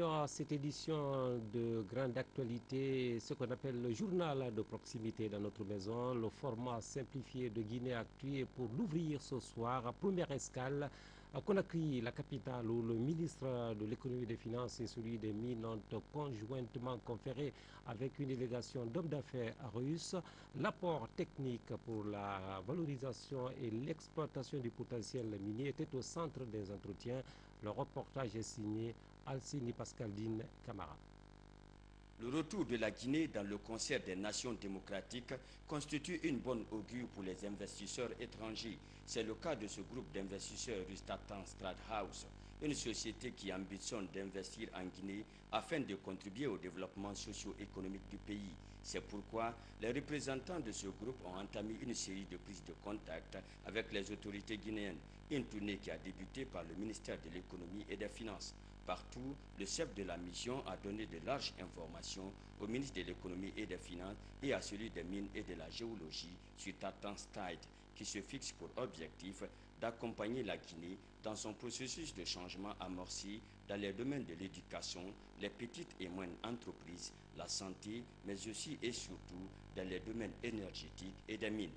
À cette édition de grande actualité, ce qu'on appelle le journal de proximité dans notre maison, le format simplifié de Guinée Actu est pour l'ouvrir ce soir. Première escale à Conakry, la capitale, où le ministre de l'économie et des finances et celui des mines ont conjointement conféré avec une délégation d'hommes d'affaires russes. L'apport technique pour la valorisation et l'exploitation du potentiel minier était au centre des entretiens. Le reportage est signé Alcini Pascaldine Camara. Le retour de la Guinée dans le concert des nations démocratiques constitue une bonne augure pour les investisseurs étrangers. C'est le cas de ce groupe d'investisseurs Rustatan Strathouse, une société qui ambitionne d'investir en Guinée afin de contribuer au développement socio-économique du pays. C'est pourquoi les représentants de ce groupe ont entamé une série de prises de contact avec les autorités guinéennes, une tournée qui a débuté par le ministère de l'économie et des finances. Partout, le chef de la mission a donné de larges informations au ministre de l'économie et des finances et à celui des mines et de la géologie sur Tatan Stade, qui se fixe pour objectif d'accompagner la Guinée dans son processus de changement amorcé dans les domaines de l'éducation, les petites et moyennes entreprises, la santé, mais aussi et surtout dans les domaines énergétiques et des mines.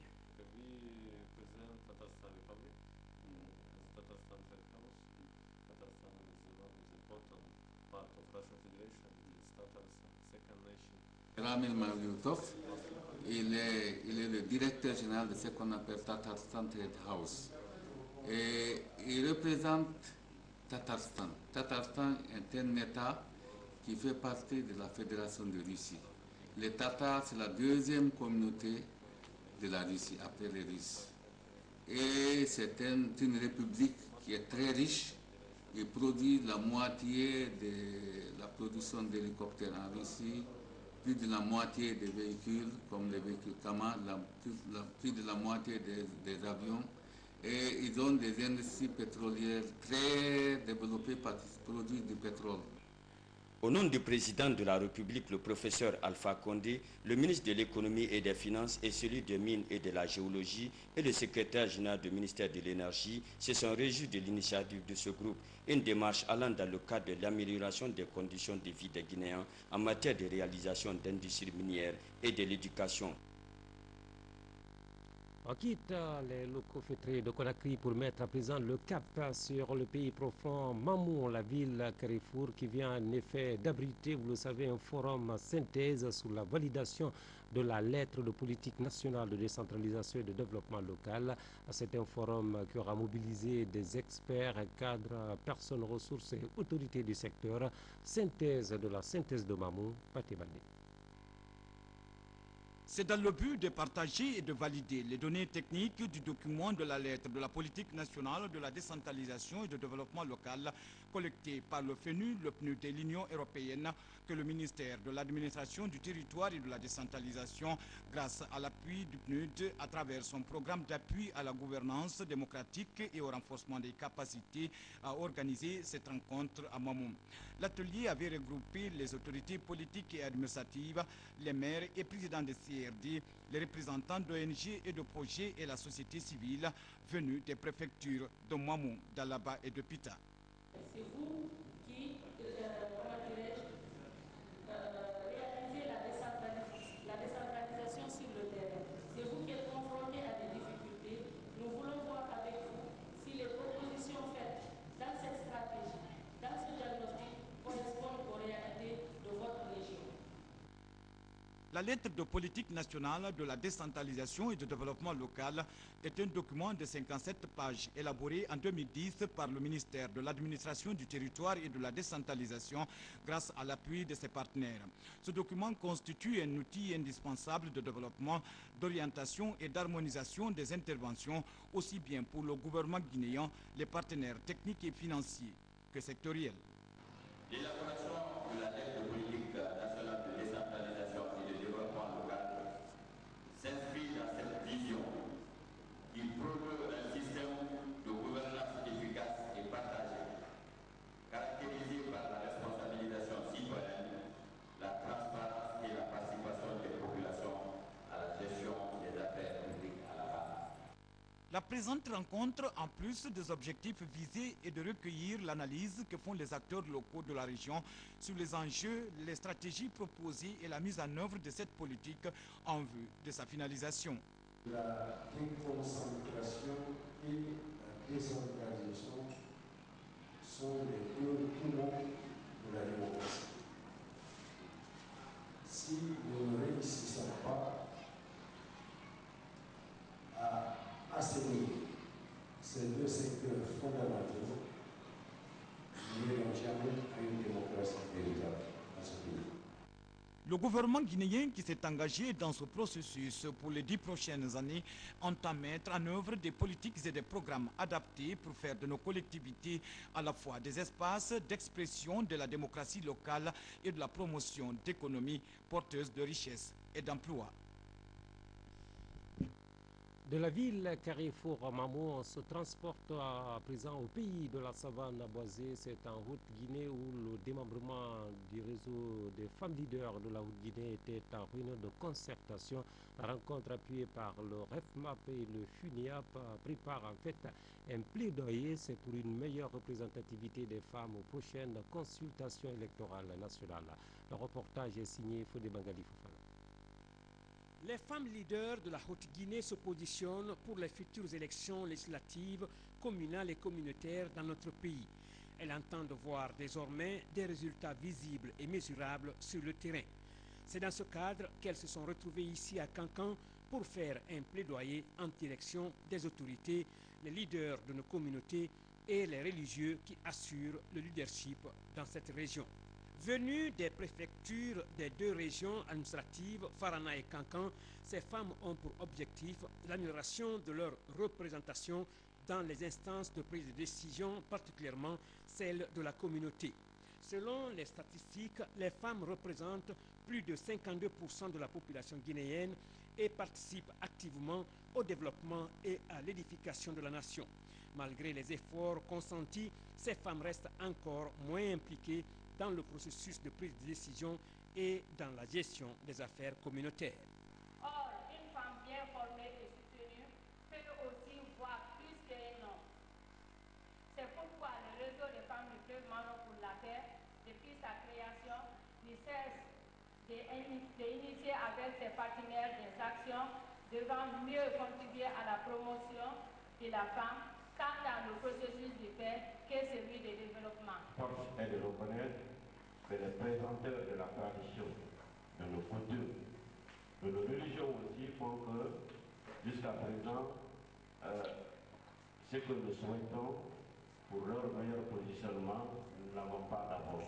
Ramil Mavlutov, il est le directeur général de ce qu'on appelle Tatarstan Trade House. Et il représente Tatarstan. Tatarstan est un État qui fait partie de la Fédération de Russie. Les Tatars, c'est la deuxième communauté de la Russie, après les Russes. Et c'est une république qui est très riche. Il produit la moitié de la production d'hélicoptères en Russie, plus de la moitié des véhicules, comme les véhicules Kama, plus de la moitié des avions. Et ils ont des industries pétrolières très développées parce qu'ils produisent du pétrole. Au nom du président de la République, le professeur Alpha Condé, le ministre de l'économie et des finances et celui des mines et de la géologie et le secrétaire général du ministère de l'énergie se sont réjouis de l'initiative de ce groupe, une démarche allant dans le cadre de l'amélioration des conditions de vie des Guinéens en matière de réalisation d'industries minières et de l'éducation. On quitte les locaux feutrés de Conakry pour mettre à présent le cap sur le pays profond Mamou, la ville Carrefour, qui vient en effet d'abriter, vous le savez, un forum synthèse sur la validation de la lettre de politique nationale de décentralisation et de développement local. C'est un forum qui aura mobilisé des experts, cadres, personnes ressources et autorités du secteur. Synthèse de la synthèse de Mamou, Paté Baldé. C'est dans le but de partager et de valider les données techniques du document de la lettre de la politique nationale de la décentralisation et de développement local collectée par le FNU, le PNUD de l'Union européenne, que le ministère de l'administration du territoire et de la décentralisation, grâce à l'appui du PNUD à travers son programme d'appui à la gouvernance démocratique et au renforcement des capacités, a organisé cette rencontre à Mamou. L'atelier avait regroupé les autorités politiques et administratives, les maires et présidents de CRD, les représentants d'ONG et de projets et la société civile venus des préfectures de Mamou, d'Alaba et de Pita. C'est vous qui, réalisez la décentralisation sur le terrain. C'est vous qui êtes confrontés à des difficultés. Nous voulons voir avec vous si les propositions faites dans cette stratégie, dans ce diagnostic, correspondent aux réalités de votre région. La lettre de politique nationale de la décentralisation et du développement local est un document de 57 pages élaboré en 2010 par le ministère de l'administration du territoire et de la décentralisation grâce à l'appui de ses partenaires. Ce document constitue un outil indispensable de développement, d'orientation et d'harmonisation des interventions, aussi bien pour le gouvernement guinéen, les partenaires techniques et financiers que sectoriels. L'élaboration de la lettre de politique nationale de décentralisation et de développement local s'inscrit dans cette vision qui promeut un système de gouvernance efficace et partagé, caractérisé par la responsabilisation citoyenne, la transparence et la participation des populations à la gestion des affaires publiques à la base. La présente rencontre, en plus des objectifs visés, est de recueillir l'analyse que font les acteurs locaux de la région sur les enjeux, les stratégies proposées et la mise en œuvre de cette politique en vue de sa finalisation. La déconcentration et la décentralisation sont les deux poumons de la démocratie. Si nous ne réussissons pas à assainir ces deux secteurs fondamentaux, nous n'irons jamais à une démocratie véritable dans ce pays. Le gouvernement guinéen qui s'est engagé dans ce processus pour les 10 prochaines années entend mettre en œuvre des politiques et des programmes adaptés pour faire de nos collectivités à la fois des espaces d'expression de la démocratie locale et de la promotion d'économies porteuses de richesses et d'emplois. De la ville Carrefour Mamou, on se transporte à présent au pays de la savane boisée. C'est en Haute-Guinée où le démembrement du réseau des femmes leaders de la Haute-Guinée était en réunion de concertation. La rencontre appuyée par le REFMAP et le FUNIAP prépare en fait un plaidoyer. C'est pour une meilleure représentativité des femmes aux prochaines consultations électorales nationales. Le reportage est signé Fodé Bangali Fofana. Les femmes leaders de la Haute-Guinée se positionnent pour les futures élections législatives, communales et communautaires dans notre pays. Elles entendent voir désormais des résultats visibles et mesurables sur le terrain. C'est dans ce cadre qu'elles se sont retrouvées ici à Cancan pour faire un plaidoyer anti-élection des autorités, les leaders de nos communautés et les religieux qui assurent le leadership dans cette région. Venues des préfectures des deux régions administratives, Farana et Cancan, ces femmes ont pour objectif l'amélioration de leur représentation dans les instances de prise de décision, particulièrement celles de la communauté. Selon les statistiques, les femmes représentent plus de 52% de la population guinéenne et participent activement au développement et à l'édification de la nation. Malgré les efforts consentis, ces femmes restent encore moins impliquées dans le processus de prise de décision et dans la gestion des affaires communautaires. Or, une femme bien formée et soutenue peut aussi voir plus qu'un homme. C'est pourquoi le réseau des femmes du fleuve Mano pour la paix, depuis sa création, ne cesse d'initier avec ses partenaires des actions devant mieux contribuer à la promotion de la femme, tant dans le processus de paix que celui de développement. Force est de reconnaître que les présenteurs de la tradition, de nos coutumes, de nos religions aussi font que, jusqu'à présent, ce que nous souhaitons pour leur meilleur positionnement, nous n'avons pas d'abord.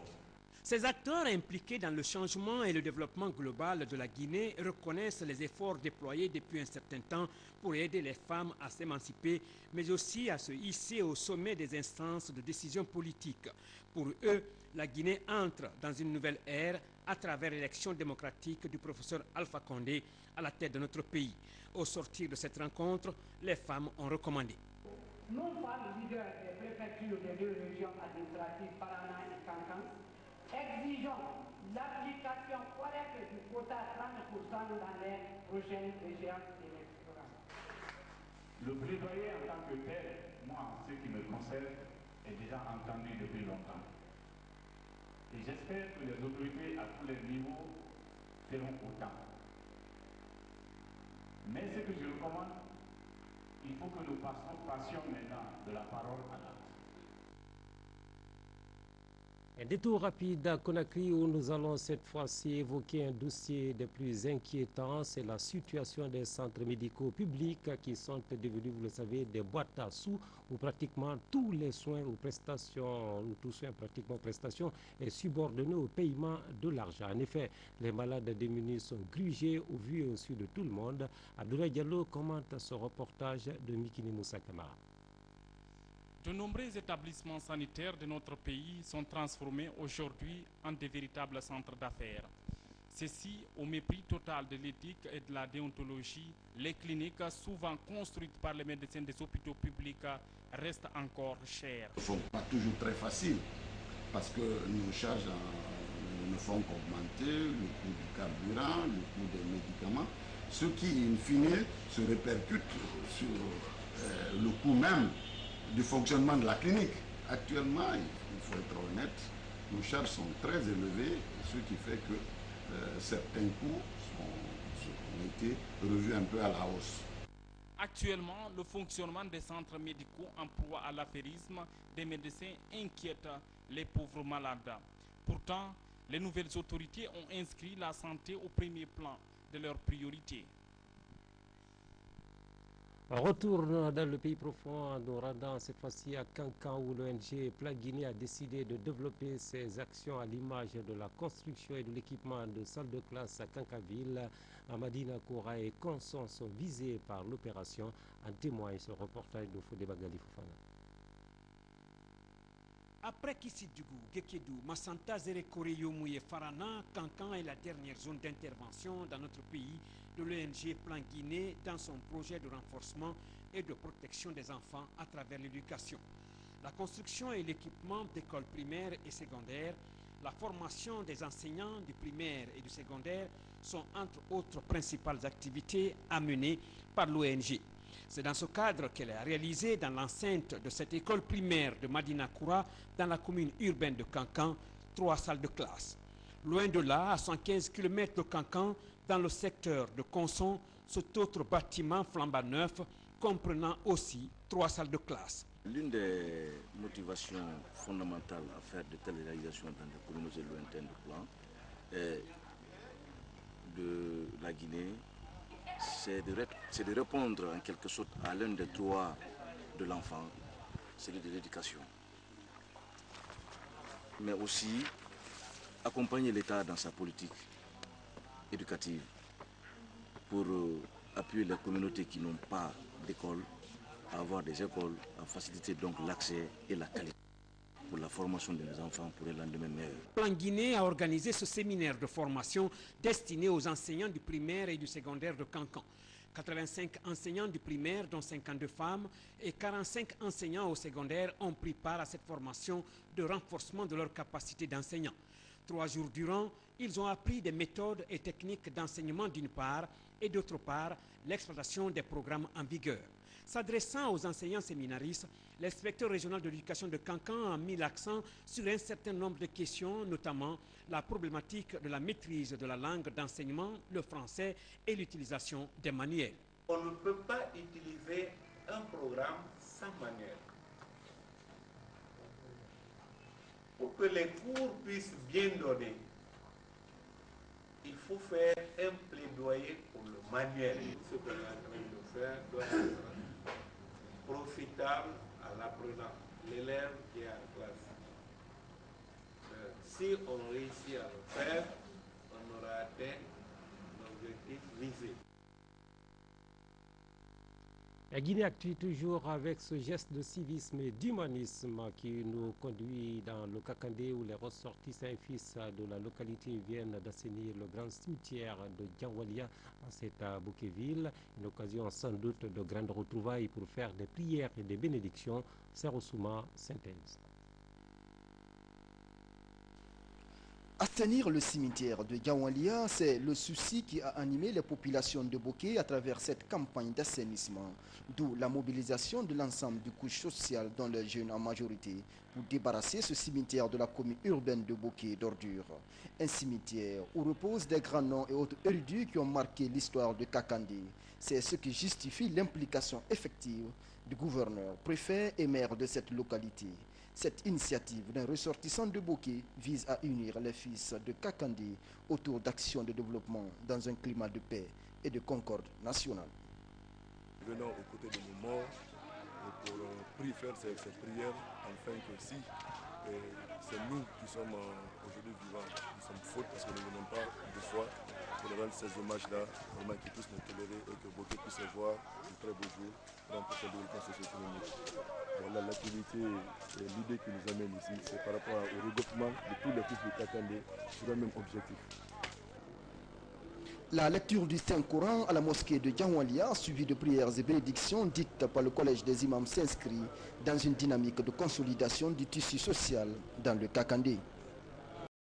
Ces acteurs impliqués dans le changement et le développement global de la Guinée reconnaissent les efforts déployés depuis un certain temps pour aider les femmes à s'émanciper, mais aussi à se hisser au sommet des instances de décision politique. Pour eux, la Guinée entre dans une nouvelle ère à travers l'élection démocratique du professeur Alpha Condé à la tête de notre pays. Au sortir de cette rencontre, les femmes ont recommandé. Nous, femmes leaders des préfectures des deux régions administratives, Parana et Cancan, exigeons l'application correcte du quota 30% dans les prochaines échéances électorales. Le plaidoyer en tant que tel, moi, ce qui me concerne, est déjà entendu depuis longtemps. Et j'espère que les autorités à tous les niveaux feront autant. Mais ce que je recommande, il faut que nous passions maintenant de la parole à l'acte. Un détour rapide à Conakry où nous allons cette fois-ci évoquer un dossier des plus inquiétants. C'est la situation des centres médicaux publics qui sont devenus, vous le savez, des boîtes à sous où pratiquement tous les soins ou prestations, ou tout soin pratiquement prestations, est subordonné au paiement de l'argent. En effet, les malades démunis sont grugés au vu et au su de tout le monde. Abdoulaye Diallo commente ce reportage de Mikini Moussa Kamara. De nombreux établissements sanitaires de notre pays sont transformés aujourd'hui en de véritables centres d'affaires. Ceci, au mépris total de l'éthique et de la déontologie, les cliniques, souvent construites par les médecins des hôpitaux publics, restent encore chères. Ce ne sont pas toujours très faciles parce que nos charges ne font qu'augmenter, le coût du carburant, le coût des médicaments, ce qui, in fine, se répercute sur le coût même du fonctionnement de la clinique. Actuellement, il faut être honnête, nos charges sont très élevées, ce qui fait que certains coûts ont été revus un peu à la hausse. Actuellement, le fonctionnement des centres médicaux emploie à l'affairisme des médecins inquiète les pauvres malades. Pourtant, les nouvelles autorités ont inscrit la santé au premier plan de leurs priorités. Retour dans le pays profond en nous rendant cette fois-ci à Kankan où l'ONG Plan Guinée a décidé de développer ses actions à l'image de la construction et de l'équipement de salles de classe à Kankaville. Amadina Koura et Conson sont visés par l'opération. En témoigne ce reportage de Fodé Bagali Fofana. Après Kissidougou, Gekedou, Massanta, Zerekoreyo, Mouye, Farana, Kankan est la dernière zone d'intervention dans notre pays de l'ONG Plan Guinée dans son projet de renforcement et de protection des enfants à travers l'éducation. La construction et l'équipement d'écoles primaires et secondaires, la formation des enseignants du primaire et du secondaire sont entre autres principales activités à mener par l'ONG. C'est dans ce cadre qu'elle a réalisé dans l'enceinte de cette école primaire de Madina Koura, dans la commune urbaine de Kankan, 3 salles de classe. Loin de là, à 115 km de Kankan, dans le secteur de Conson, cet autre bâtiment flambant neuf, comprenant aussi 3 salles de classe. L'une des motivations fondamentales à faire de telles réalisations dans les communautés lointaines du plan de la Guinée, c'est de répondre en quelque sorte à l'un des droits de l'enfant, celui de l'éducation. Mais aussi accompagner l'État dans sa politique éducative pour appuyer les communautés qui n'ont pas d'école à avoir des écoles, à faciliter donc l'accès et la qualité pour la formation de nos enfants pour un lendemain meilleur. Plan Guinée a organisé ce séminaire de formation destiné aux enseignants du primaire et du secondaire de Kankan. 85 enseignants du primaire, dont 52 femmes, et 45 enseignants au secondaire ont pris part à cette formation de renforcement de leur capacité d'enseignant. 3 jours durant, ils ont appris des méthodes et techniques d'enseignement d'une part, et d'autre part, l'exploitation des programmes en vigueur. S'adressant aux enseignants séminaristes, l'inspecteur régional de l'éducation de Kankan a mis l'accent sur un certain nombre de questions, notamment la problématique de la maîtrise de la langue d'enseignement, le français et l'utilisation des manuels. On ne peut pas utiliser un programme sans manuel. Pour que les cours puissent bien donner, il faut faire un plaidoyer pour le manuel. Ce qu'on est en train de faire doit être profitable à l'apprenant, l'élève qui est en classe. Si on réussit à le faire, on aura atteint l'objectif visé. La Guinée actue toujours avec ce geste de civisme et d'humanisme qui nous conduit dans le Kakandé où les ressortissants et fils de la localité viennent d'assainir le grand cimetière de Djanwalia à cette Bouquéville. Une occasion sans doute de grandes retrouvailles pour faire des prières et des bénédictions. Serre-Souma, Synthèse. Assainir le cimetière de Djanwalia, c'est le souci qui a animé les populations de Boké à travers cette campagne d'assainissement, d'où la mobilisation de l'ensemble du couche sociale, dont les jeunes en majorité, pour débarrasser ce cimetière de la commune urbaine de Boké d'ordures. Un cimetière où reposent des grands noms et autres érudits qui ont marqué l'histoire de Kakandé. C'est ce qui justifie l'implication effective du gouverneur, préfet et maire de cette localité. Cette initiative d'un ressortissant de Boké vise à unir les fils de Kakandé autour d'actions de développement dans un climat de paix et de concorde nationale. Venons aux côtés de nos morts pour faire ces prières afin que si c'est nous qui sommes aujourd'hui vivants, nous sommes fautes parce que nous ne venons pas de foi pour rendre ces hommages-là, vraiment qu'ils puissent nous tolérer et que Boké puisse voir de très beaux jours pour son développement socio-économique. Voilà l'activité et l'idée qui nous amène ici, c'est par rapport au regroupement de tous les fils de Kakandé sur un même objectif. La lecture du Saint-Coran à la mosquée de Djanwalia, suivie de prières et bénédictions dites par le collège des imams, s'inscrit dans une dynamique de consolidation du tissu social dans le Kakandé.